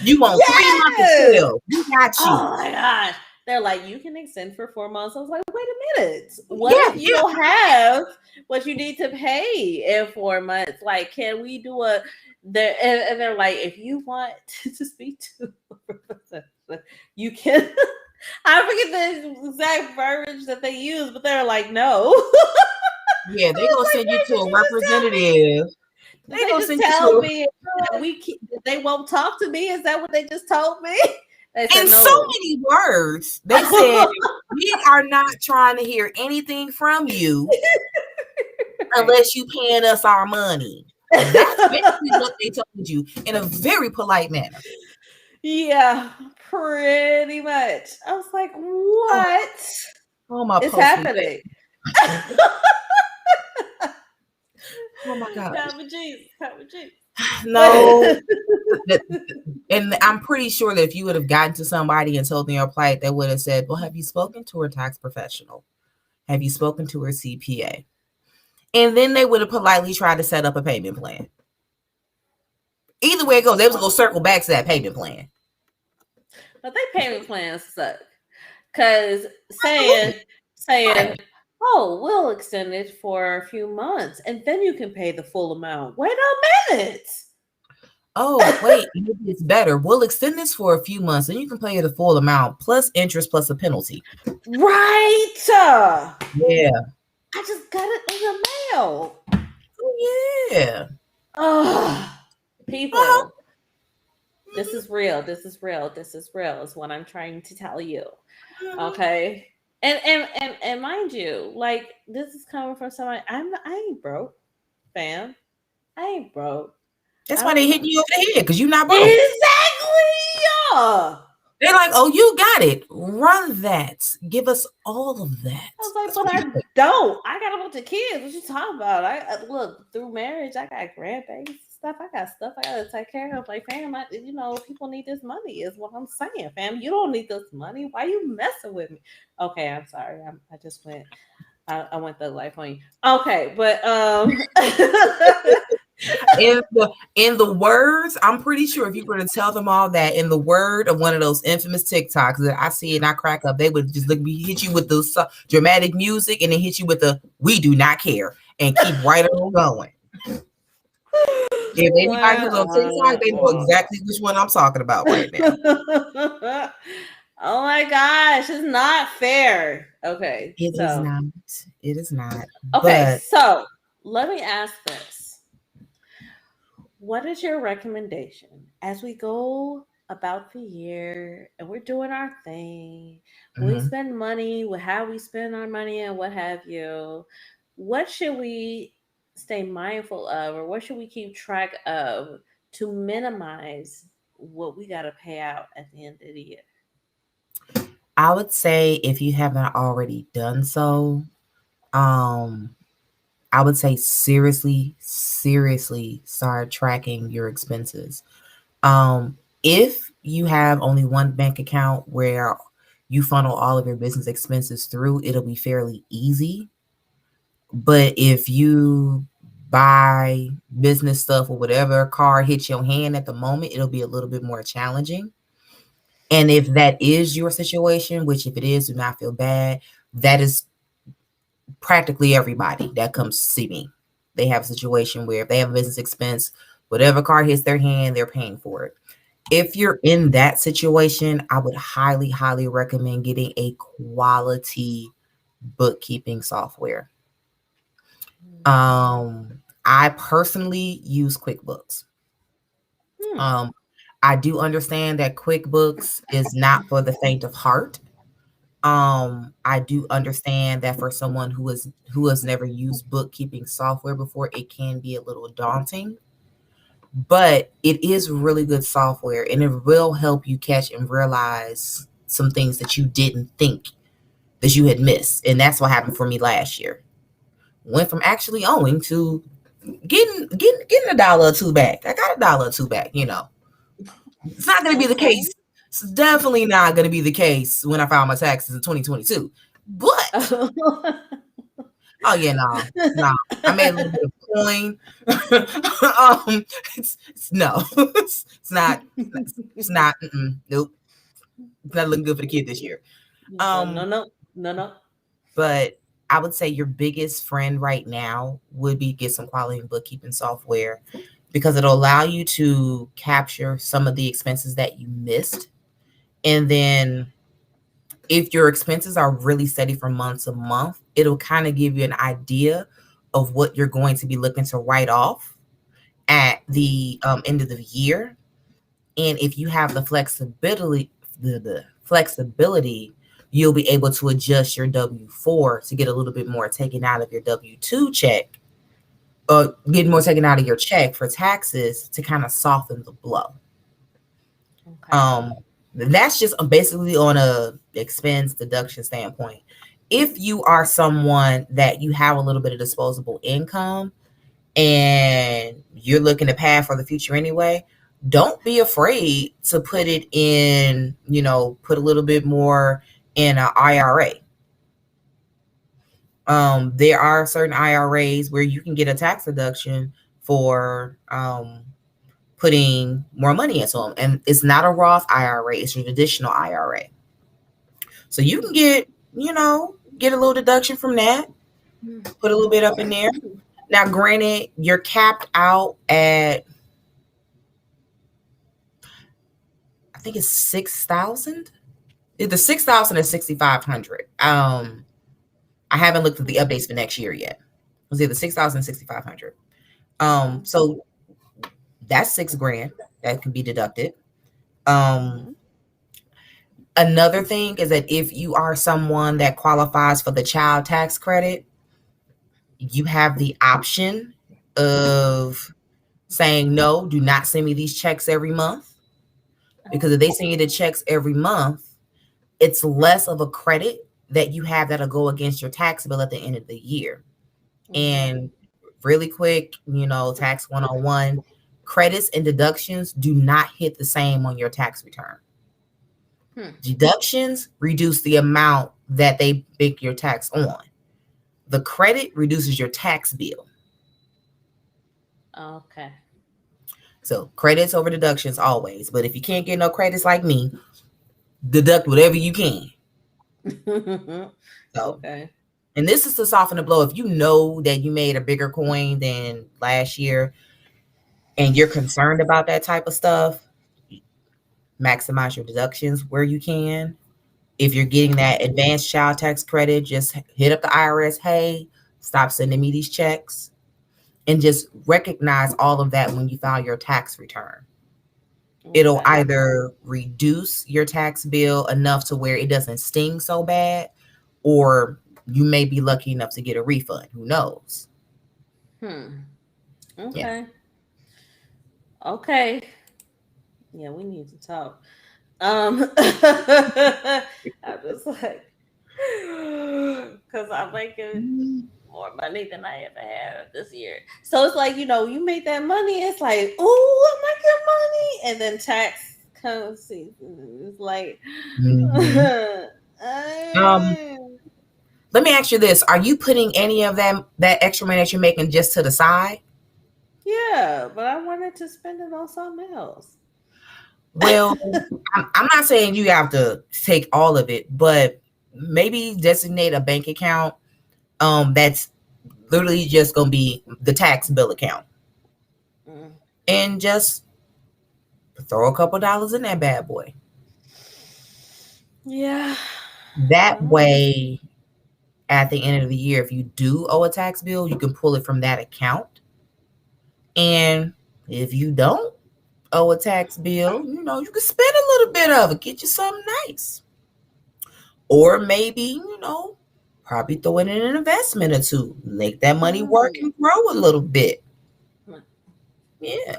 You want 3 months of 12. We got you. Oh my gosh. They're like, you can extend for 4 months. I was like, wait a minute. What Yeah, if you don't have what you need to pay in 4 months? Like, can we do and they're like, if you want to speak to you can. I forget the exact verbiage that they use, but they're like, no. Yeah, they're gonna send you to a representative. They just tell me they won't talk to me. Is that what they just told me? They said, In no. so many words, they said, we are not trying to hear anything from you unless you paying us our money. That's basically what they told you in a very polite manner. Yeah, pretty much. I was like, what? Oh my is happening? Oh my God. No. And I'm pretty sure that if you would have gotten to somebody and told them your plight, they would have said, well, have you spoken to a tax professional? Have you spoken to her CPA? And then they would have politely tried to set up a payment plan. Either way it goes, they was going to circle back to that payment plan. But they payment plans suck. Because saying, oh, we'll extend it for a few months and then you can pay the full amount. Wait a minute. Oh, wait, it's better. We'll extend this for a few months and you can pay the full amount plus interest plus a penalty. Right. Yeah. I just got it in the mail. Oh, yeah. People, this is real. This is real. This is real is what I'm trying to tell you. Okay. And mind you, like, this is coming from somebody. I ain't broke, fam. I ain't broke. That's why they hit you over the head, because you're not broke. Exactly. Yeah. They're like, oh, you got it. Run that. Give us all of that. I was like, but I don't. I got a bunch of kids. What you talking about? I look, through marriage, I got grandbabies. Stuff I gotta take care of. Like, fam, people need this money is what I'm saying, fam. You don't need this money. Why you messing with me? Okay, I'm sorry. I just went I went the life on you. Okay, but in the words, I'm pretty sure if you were to tell them all that in the word of one of those infamous TikToks that I see and I crack up, they would just hit you with the dramatic music and then hit you with the "we do not care" and keep right on going. If anybody who's on TikTok, they know exactly which one I'm talking about right now. Oh my gosh, it's not fair. Okay. It is not. It is not. Okay, so let me ask this. What is your recommendation as we go about the year and we're doing our thing? We spend money with how we spend our money and what have you. What should we stay mindful of, or what should we keep track of to minimize what we got to pay out at the end of the year? I would say if you haven't already done so, I would say seriously start tracking your expenses. If you have only one bank account where you funnel all of your business expenses through, it'll be fairly easy. But if you buy business stuff or whatever car hits your hand at the moment, it'll be a little bit more challenging. And if that is your situation, which if it is, do not feel bad. That is practically everybody that comes to see me. They have a situation where if they have a business expense, whatever car hits their hand, they're paying for it. If you're in that situation, I would highly, highly recommend getting a quality bookkeeping software. I personally use QuickBooks. I do understand that QuickBooks is not for the faint of heart. I do understand that for someone who has never used bookkeeping software before, it can be a little daunting. But it is really good software, and it will help you catch and realize some things that you didn't think that you had missed. And that's what happened for me last year. Went from actually owing to getting $1 or $2 back. I got $1 or $2 back, It's not going to be the case. It's definitely not going to be the case when I file my taxes in 2022. But, oh yeah, no. I made a little bit of coin. It's no, it's not. It's not. Nope. It's not looking good for the kid this year. No. But I would say your biggest friend right now would be get some quality bookkeeping software because it'll allow you to capture some of the expenses that you missed. And then if your expenses are really steady from month to month, it'll kind of give you an idea of what you're going to be looking to write off at the end of the year. And if you have the flexibility, you'll be able to adjust your W-4 to get a little bit more taken out of your W-2 check, or get more taken out of your check for taxes to kind of soften the blow. Okay. That's just basically on a expense deduction standpoint. If you are someone that you have a little bit of disposable income and you're looking to pad for the future anyway, don't be afraid to put it in, put a little bit more in an IRA. There are certain IRAs where you can get a tax deduction for putting more money into them. And it's not a Roth IRA, it's a traditional IRA. So you can get a little deduction from that, put a little bit up in there. Now, granted, you're capped out at, I think it's 6,000. Either 6,000 or 6,500. I haven't looked at the updates for next year yet. It was either 6,000 and 6,500. So that's $6,000 that can be deducted. Another thing is that if you are someone that qualifies for the child tax credit, you have the option of saying, no, do not send me these checks every month. Because if they send you the checks every month, it's less of a credit that you have that'll go against your tax bill at the end of the year. And really quick, tax 101, credits and deductions do not hit the same on your tax return. Deductions reduce the amount that they make your tax on. The credit reduces your tax bill. Okay. So credits over deductions always. But if you can't get no credits like me, deduct whatever you can. Okay. And this is to soften the blow. If you know that you made a bigger coin than last year and you're concerned about that type of stuff, maximize your deductions where you can. If you're getting that advanced child tax credit, just hit up the IRS. Hey, stop sending me these checks. And just recognize all of that when you file your tax return. Okay. It'll either reduce your tax bill enough to where it doesn't sting so bad, or you may be lucky enough to get a refund. Who knows? Okay. Yeah. Okay. Yeah, we need to talk. I was like, because I'm making more money than I ever had this year. So it's like, you make that money, it's like, ooh, I'm making money. And then tax comes season. It's like, let me ask you this. Are you putting any of that extra money that you're making just to the side? Yeah, but I wanted to spend it on something else. Well, I'm not saying you have to take all of it, but maybe designate a bank account that's literally just going to be the tax bill account. And just throw a couple dollars in that bad boy. Yeah. That way, at the end of the year, if you do owe a tax bill, you can pull it from that account. And if you don't owe a tax bill, you can spend a little bit of it, get you something nice. Or maybe, probably throw it in an investment or two, make that money work and grow a little bit. Yeah.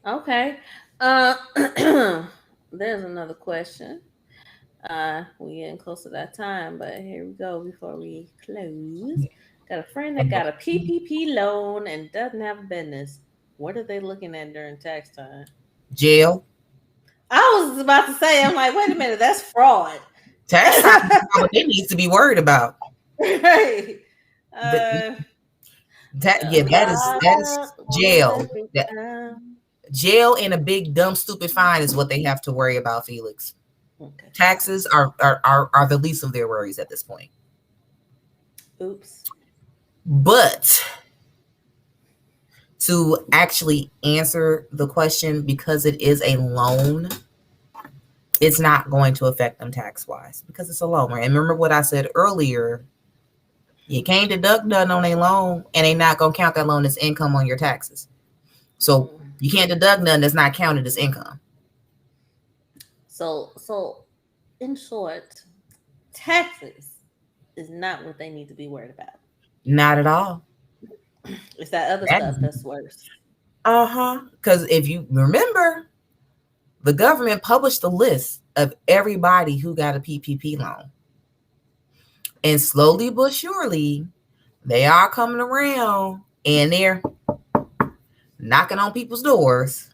Okay. There's another question. We're getting close to that time, but here we go before we close. Got a friend that got a PPP loan and doesn't have a business. What are they looking at during tax time? Jail. I was about to say, I'm like, wait a minute, that's fraud. Tax time is what they need to be worried about. Right. That is jail. Jail and a big dumb stupid fine is what they have to worry about, Felix. Okay. Taxes are the least of their worries at this point. Oops. But to actually answer the question, because it is a loan, it's not going to affect them tax-wise because it's a loan. And remember what I said earlier, you can't deduct nothing on a loan and they're not going to count that loan as income on your taxes. So you can't deduct nothing that's not counted as income. So in short, taxes is not what they need to be worried about. Not at all. It's that other stuff that's worse. Because if you remember, the government published a list of everybody who got a PPP loan. And slowly but surely, they are coming around and they're knocking on people's doors.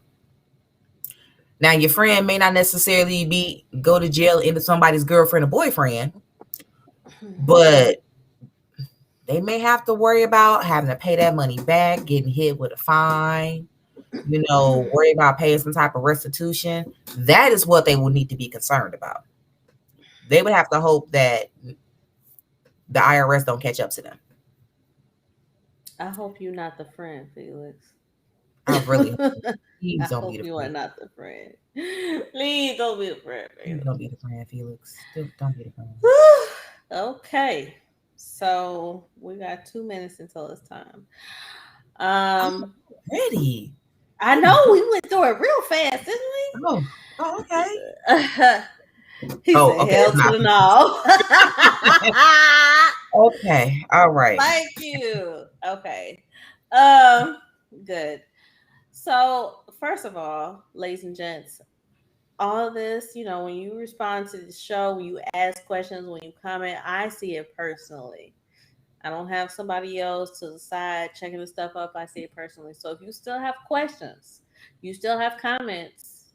Now, your friend may not necessarily go to jail into somebody's girlfriend or boyfriend, but they may have to worry about having to pay that money back, getting hit with a fine, worry about paying some type of restitution. That is what they will need to be concerned about. They would have to hope that the IRS don't catch up to them. I hope you're not the friend, Felix. I really please I don't hope be the you friend. are not the friend. Please don't be the friend. Please don't be the friend, Felix. Don't be the friend. Okay. So we got 2 minutes until it's time. Ready. I know we went through it real fast, didn't we? Oh, okay. He said, okay. Hell to the no. Okay. All right. Thank you. Okay. Good. So, first of all, ladies and gents, all this, when you respond to the show, when you ask questions, when you comment, I see it personally. I don't have somebody else to the side checking the stuff up. I see it personally. So if you still have questions, you still have comments,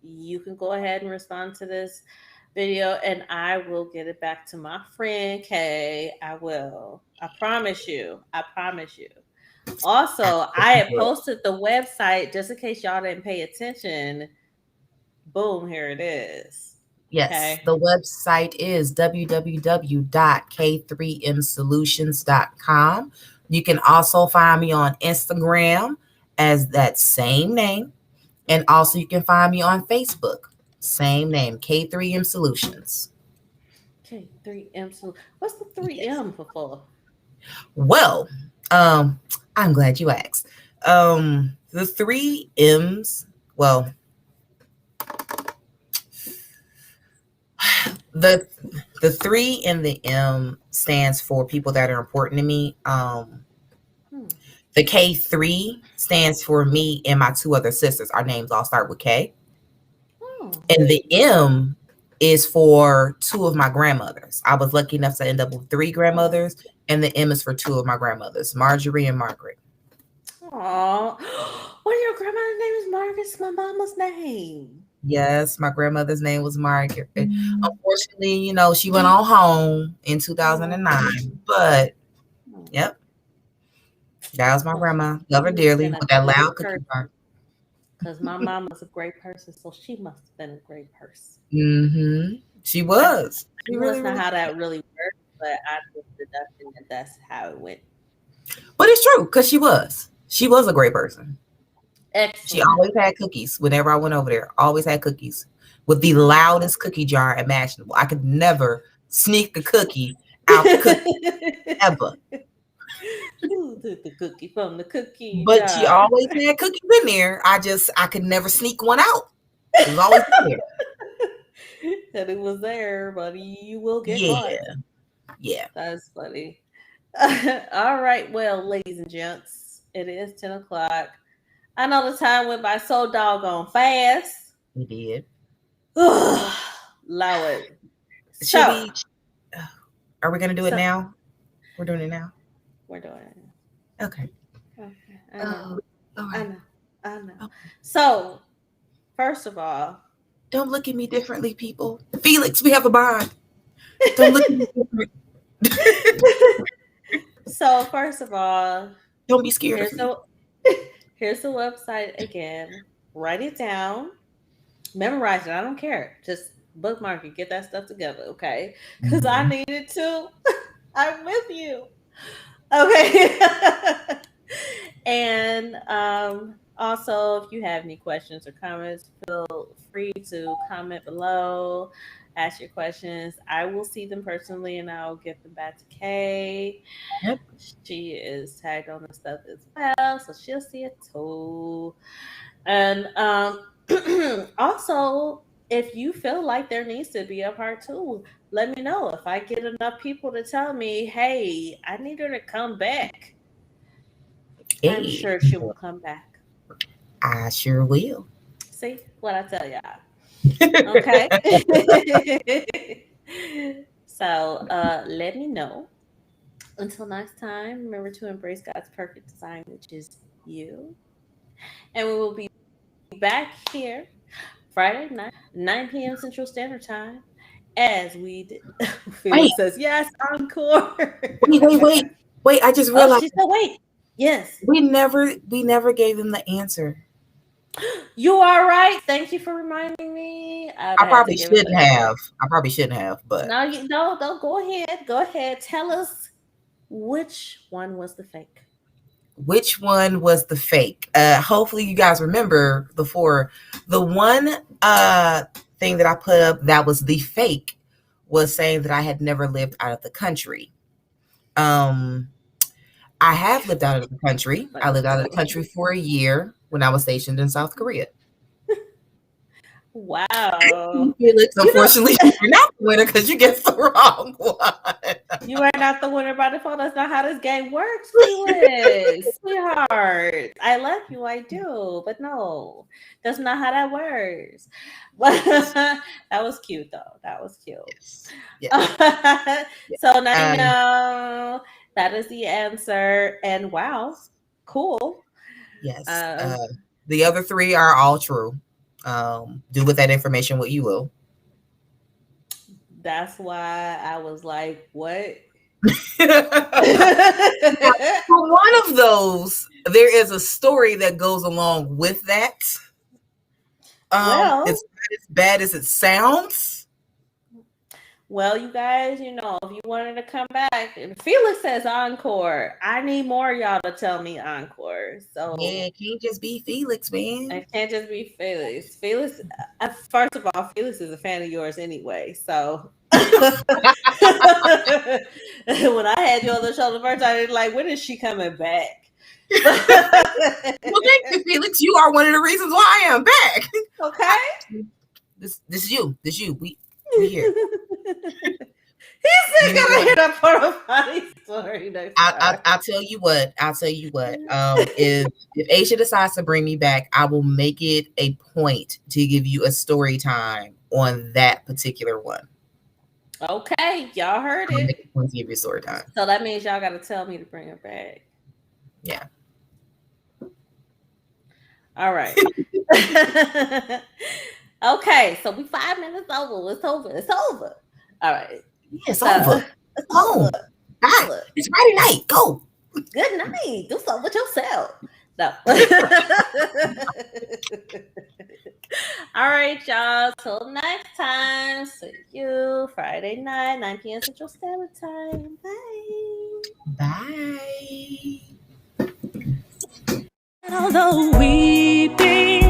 you can go ahead and respond to this video and I will get it back to my friend Kay. I will. I promise you. Also, I had posted the website just in case y'all didn't pay attention. Boom, here it is. Yes, okay. The website is www.k3msolutions.com. You can also find me on Instagram as that same name. And also you can find me on Facebook. Same name, K3M Solutions. K3M Solutions. What's the 3M for? Well, I'm glad you asked. The 3 M's, well, the 3 and the M stands for people that are important to me. The K3 stands for me and my 2 other sisters. Our names all start with K. And the M is for 2 of my grandmothers. I was lucky enough to end up with 3 grandmothers, and the M is for 2 of my grandmothers, Marjorie and Margaret. Aw. What your grandmother's name is Margaret? It's my mama's name. Yes, my grandmother's name was Margaret. Unfortunately, she went on home in 2009. But, yep. That was my grandma. Love her dearly with that loud cookie jar. Because my mom was a great person, so she must have been a great person. Mm-hmm. She was. That's not how that really worked, but I was deducting that that's how it went. But it's true, because she was. She was a great person. Excellent. She always had cookies whenever I went over there. Always had cookies with the loudest cookie jar imaginable. I could never sneak a cookie out the cookie ever. Who took the cookie from the cookie But jar? she always had cookies in there. I could never sneak one out. It was always there. And it was there, but you will get caught. Yeah. That's funny. All right. Well, ladies and gents, it is 10 o'clock. I know the time went by so doggone fast. We did. Lord. So, are we going to do it now? We're doing it now? We're doing it. Okay. I know. All right. I know. Okay. So, first of all, don't look at me differently, people. Felix, we have a bond. Don't look at me differently. So, first of all, Don't be scared Here's of me. here's the website again. Write it down. Memorize it. I don't care. Just bookmark it. Get that stuff together, okay? Because I Mhm. need it too. I'm with you. Okay. And also, if you have any questions or comments, feel free to comment below. Ask your questions. I will see them personally and I'll get them back to Kay. Yep. She is tagged on the stuff as well, so she'll see it too. And also, if you feel like there needs to be a part two, let me know. If I get enough people to tell me, hey, I need her to come back, I'm Hey, sure she will come back. I sure will. See what I tell y'all. Okay. So let me know. Until next time, remember to embrace God's perfect design, which is you. And we will be back here Friday night, 9 p.m. Central Standard Time, as we did. Wait, Felix says, yes, encore. wait. I just Oh, realized she said, wait. Yes. we never gave them the answer. You are right. Thank you for reminding me. I probably shouldn't have. But No, don't go ahead. Go ahead. Tell us which one was the fake. which one was the fake? Hopefully you guys remember before the one thing that I put up that was the fake was saying that I had never lived out of the country. I have lived out of the country. I lived out of the country for a year when I was stationed in South Korea. Wow. Felix, unfortunately, you're not the winner because you get the wrong one. You are not the winner by default. That's not how this game works, Felix. Sweetheart. I love you, I do. But no, that's not how that works. That was cute, though. That was cute. Yes. So now you know that is the answer. And wow, cool. Yes. The other three are all true. Do with that information what you will. That's why I was like, what? For one of those, there is a story that goes along with that. Well, it's not as bad as it sounds. Well, you guys, if you wanted to come back, and Felix says encore. I need more of y'all to tell me encore. So yeah, it can't just be Felix, man. It can't just be Felix. Felix, first of all, Felix is a fan of yours anyway. So when I had you on the show the first time, I was like, when is she coming back? Well, thank you, Felix. You are one of the reasons why I am back. Okay. This is you. We here. He's still gonna hit up for a funny story next time. I'll tell you what. If Aisha decides to bring me back, I will make it a point to give you a story time on that particular one. Okay, y'all heard it. Make a point to give you a story time. So that means y'all got to tell me to bring her back. Yeah. All right. Okay, so we 5 minutes over. It's over. All right. Yeah, it's over. It's home. Bye. It's Friday night. Go. Good night. Do something with yourself. No. All right, y'all. Till next time. See you Friday night, 9 p.m. Central Standard Time. Bye. Bye. Although weeping